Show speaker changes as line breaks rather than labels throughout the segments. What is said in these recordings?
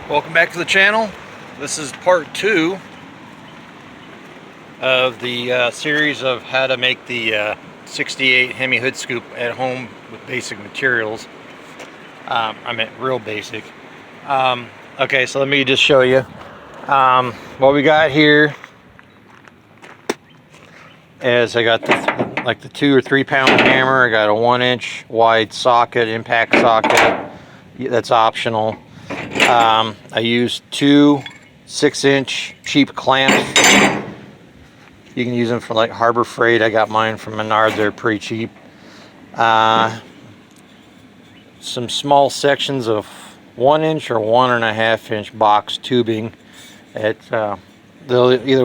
Welcome back to the channel. This is part 2 of the series of how to make the 68 Hemi-Hood-Scoop at home with basic materials. I meant real basic. Okay, so let me just show you what we got here. Is I got the 2 or 3 pound hammer. I got a 1-inch wide socket, impact socket. That's optional. I used 2 6-inch cheap clamps. You can use them for like Harbor Freight. I got mine from Menards. They're pretty cheap. Some small sections of 1-inch or 1.5-inch box tubing. Either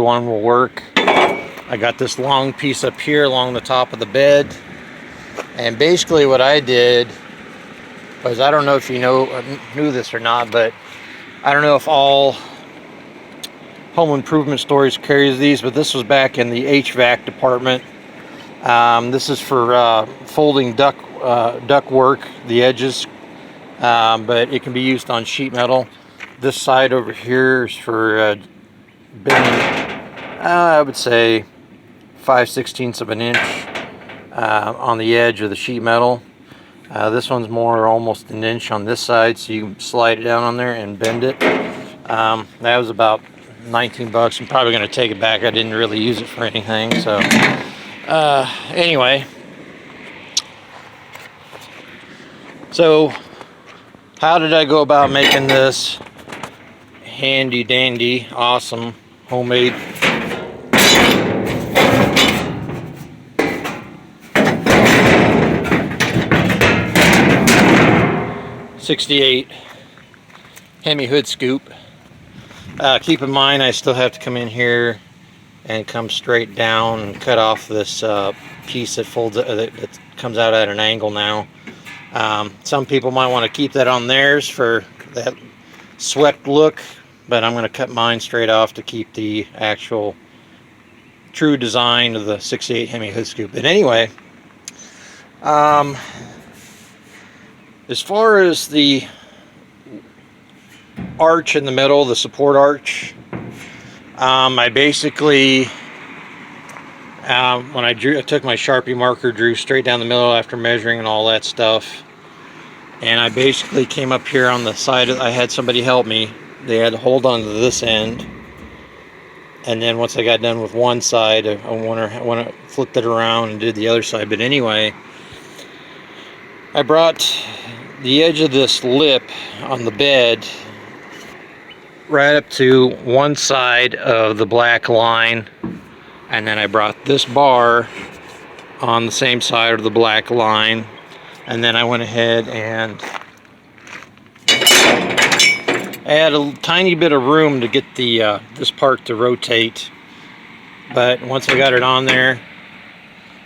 one will work. I got this long piece up here along the top of the bed, and basically what I did was, I don't know if you knew this or not, but I don't know if all home improvement stores carries these, but this was back in the HVAC department. This is for folding duct work, the edges, but it can be used on sheet metal. This side over here is for bending, I would say 5/16 of an inch on the edge of the sheet metal. This one's more almost an inch on this side, so you can slide it down on there and bend it. That was about 19 bucks. I'm probably going to take it back. I didn't really use it for anything. So anyway, so how did I go about making this handy dandy, awesome, homemade '68 Hemi-Hood-Scoop? Keep in mind, I still have to come in here and come straight down and cut off this piece that folds that comes out at an angle now. Some people might want to keep that on theirs for that swept look, but I'm going to cut mine straight off to keep the actual true design of the '68 Hemi-Hood-Scoop. But anyway, as far as the arch in the middle, the support arch, I basically, when I took my Sharpie marker, drew straight down the middle after measuring and all that stuff. And I basically came up here on the side. I had somebody help me. They had to hold on to this end. And then once I got done with one side, I flipped it around and did the other side. But anyway, I brought the edge of this lip on the bed right up to one side of the black line, and then I brought this bar on the same side of the black line, and then I went ahead and add a tiny bit of room to get the this part to rotate. But once I got it on there,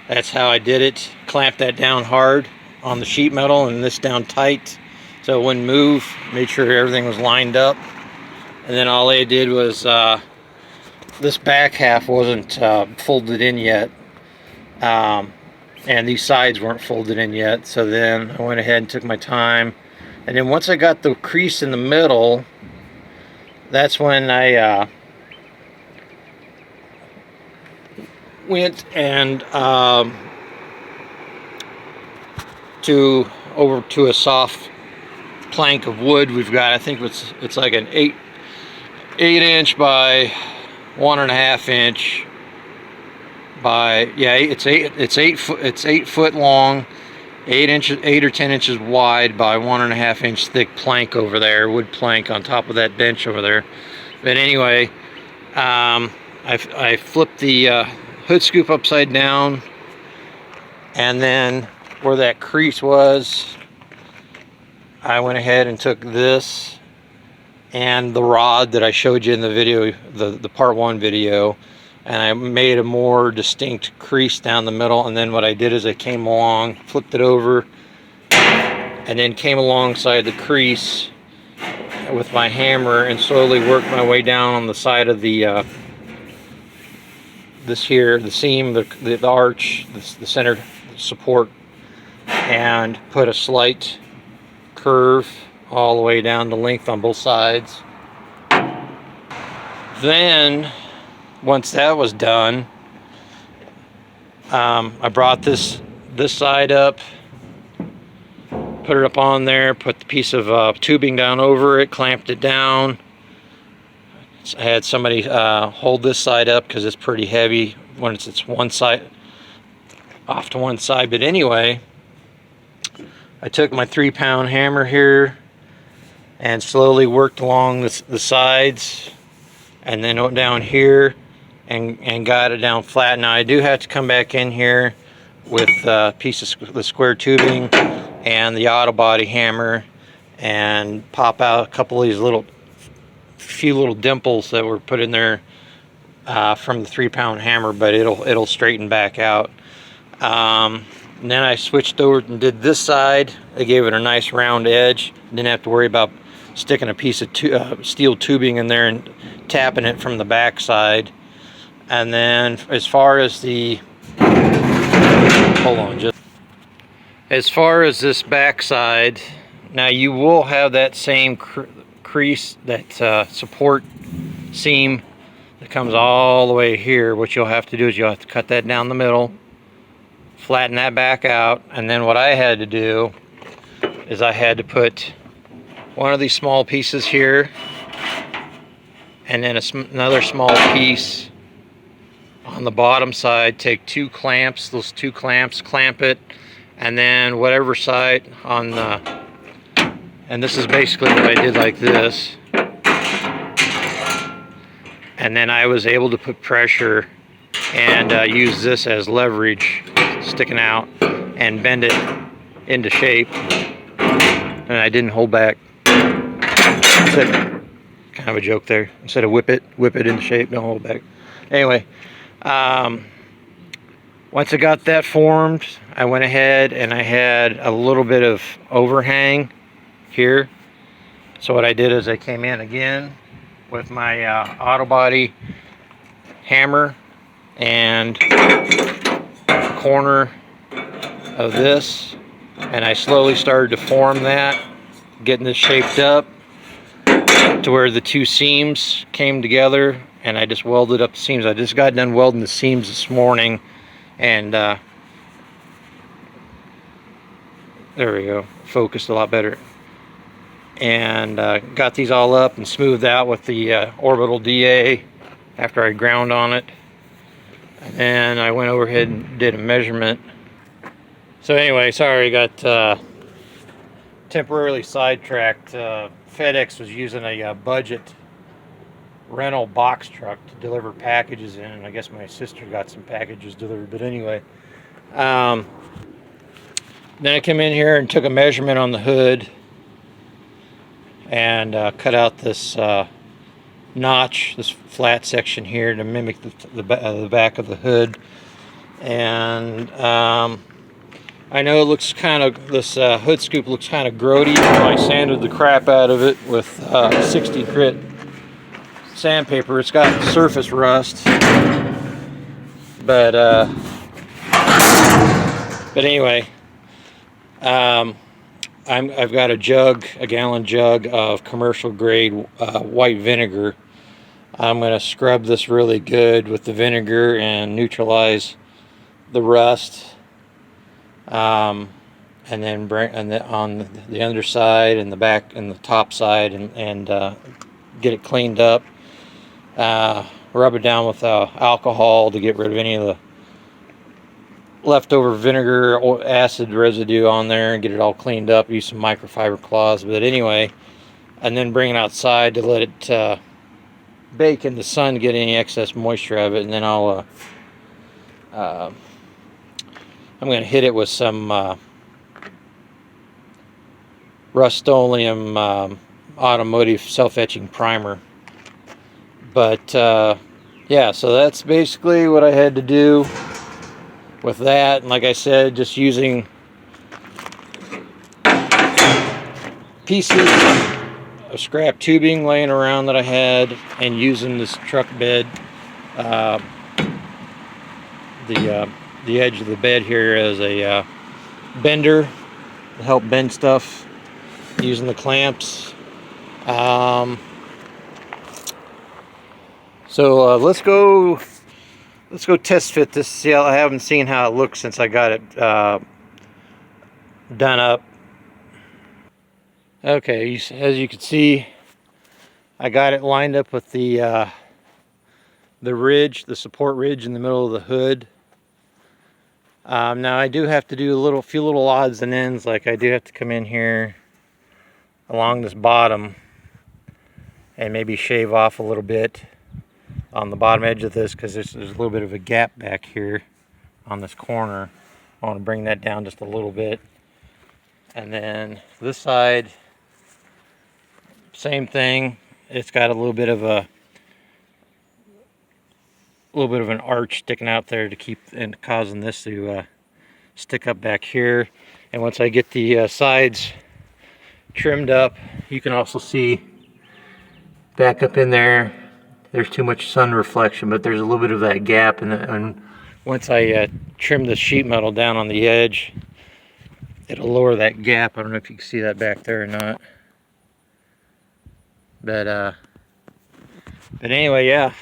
that's how I did it. Clamped that down hard on the sheet metal and this down tight so it wouldn't move. Made sure everything was lined up, and then all I did was this back half wasn't folded in yet, and these sides weren't folded in yet. So then I went ahead and took my time, and then once I got the crease in the middle, that's when I went and over to a soft plank of wood we've got. I think it's like an 8-inch by 1.5 inch by, yeah, it's 8 foot long, 8 or 10 inches wide by 1.5 inch thick plank over there, wood plank on top of that bench over there. But anyway, I flipped the hood scoop upside down, and then where that crease was, I went ahead and took this and the rod that I showed you in the video, the part 1 video, and I made a more distinct crease down the middle. And then what I did is I came along, flipped it over, and then came alongside the crease with my hammer and slowly worked my way down on the side of the this here, the seam, the arch, the center support, and put a slight curve all the way down the length on both sides. Then, once that was done, I brought this side up, put it up on there, put the piece of tubing down over it, clamped it down. I had somebody hold this side up because it's pretty heavy when it's one side off to one side. But anyway, I took my 3-pound hammer here and slowly worked along the sides, and then went down here and got it down flat. Now I do have to come back in here with a piece of the square tubing and the auto body hammer and pop out a couple of these few little dimples that were put in there from the 3-pound hammer, but it'll straighten back out. And then I switched over and did this side. I gave it a nice round edge. Didn't have to worry about sticking a piece of steel tubing in there and tapping it from the back side. And then as far as the as far as this back side, now you will have that same crease, that support seam that comes all the way here. What you'll have to do is you'll have to cut that down the middle, flatten that back out, and then what I had to do is I had to put one of these small pieces here and then another small piece on the bottom side. Take two clamps, those two clamps, clamp it, and then whatever side on the, and this is basically what I did, like this, and then I was able to put pressure and use this as leverage sticking out and bend it into shape, and I didn't hold back. Kind of a joke there. Instead of whip it into shape, don't hold back. Anyway, once I got that formed, I went ahead and I had a little bit of overhang here. So what I did is I came in again with my auto body hammer and the corner of this, and I slowly started to form that, getting this shaped up to where the two seams came together, and I just welded up the seams. I just got done welding the seams this morning, and there we go, focused a lot better. And got these all up and smoothed out with the orbital DA after I ground on it. And then I went over ahead and did a measurement. So anyway, sorry, I got temporarily sidetracked. FedEx was using a budget rental box truck to deliver packages in, and I guess my sister got some packages delivered. But anyway, then I came in here and took a measurement on the hood and cut out this notch, this flat section here, to mimic the back of the hood. And I know it looks kind of, this hood scoop looks kind of grody. I sanded the crap out of it with 60 grit sandpaper. It's got surface rust, but anyway, I've got a gallon jug of commercial grade white vinegar. I'm going to scrub this really good with the vinegar and neutralize the rust. And then bring on the underside and the back and the top side, and get it cleaned up. Rub it down with alcohol to get rid of any of the leftover vinegar or acid residue on there, and get it all cleaned up. Use some microfiber cloths. But anyway, and then bring it outside to let it bake in the sun to get any excess moisture out of it. And then I'm going to hit it with some Rust-Oleum automotive self-etching primer. But yeah, so that's basically what I had to do with that. And like I said, just using pieces of scrap tubing laying around that I had, and using this truck bed, the edge of the bed here as a bender to help bend stuff using the clamps. So let's go test fit this. See, I haven't seen how it looks since I got it done up. Okay, as you can see, I got it lined up with the ridge, the support ridge in the middle of the hood. Now I do have to do a few little odds and ends, like I do have to come in here along this bottom and maybe shave off a little bit on the bottom edge of this, because there's a little bit of a gap back here on this corner. I want to bring that down just a little bit. And then this side, same thing. It's got a little bit of an arch sticking out there to keep and causing this to stick up back here. And once I get the sides trimmed up, you can also see back up in there, there's too much sun reflection, but there's a little bit of that gap. And once I trim the sheet metal down on the edge, it'll lower that gap. I don't know if you can see that back there or not. But anyway, yeah.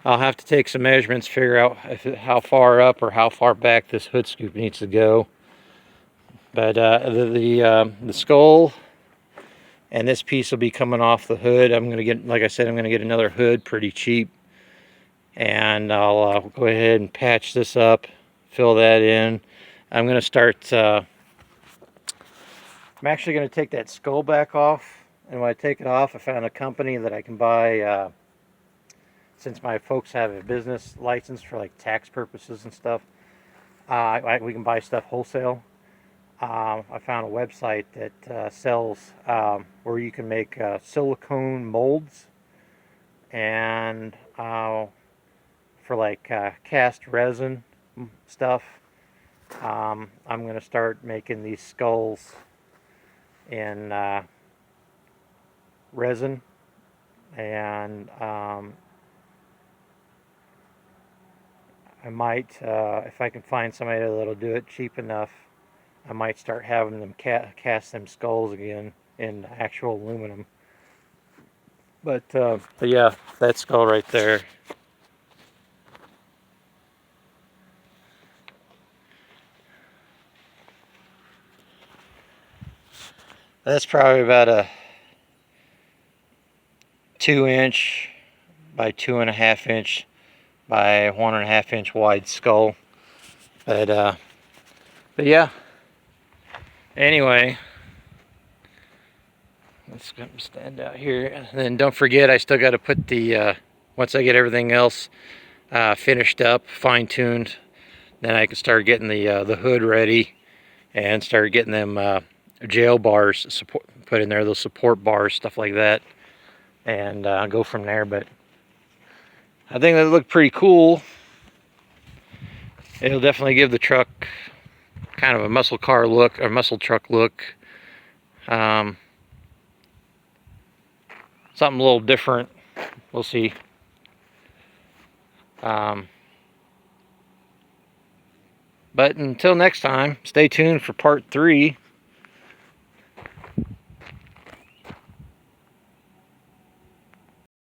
I'll have to take some measurements, figure out how far up or how far back this hood scoop needs to go. But the skull and this piece will be coming off the hood. I'm gonna get, like I said, I'm gonna get another hood pretty cheap, and I'll go ahead and patch this up, fill that in. I'm gonna start. I'm actually gonna take that skull back off, and when I take it off, I found a company that I can buy. Since my folks have a business license for like tax purposes and stuff, we can buy stuff wholesale. I found a website that sells where you can make silicone molds, and for like cast resin stuff. I'm going to start making these skulls in resin, and I might, if I can find somebody that'll do it cheap enough, I might start having them cast them skulls again in actual aluminum. But yeah, that skull right there. That's probably about a 2-inch by 2.5-inch by 1.5-inch wide skull. But yeah. Anyway, let's stand out here. And then don't forget, I still got to put the once I get everything else finished up, fine-tuned, then I can start getting the hood ready and start getting them jail bars put in there, those support bars, stuff like that, and go from there. But I think that looked pretty cool. It'll definitely give the truck kind of a muscle car look, or muscle truck look. Something a little different. We'll see. But until next time, stay tuned for part 3.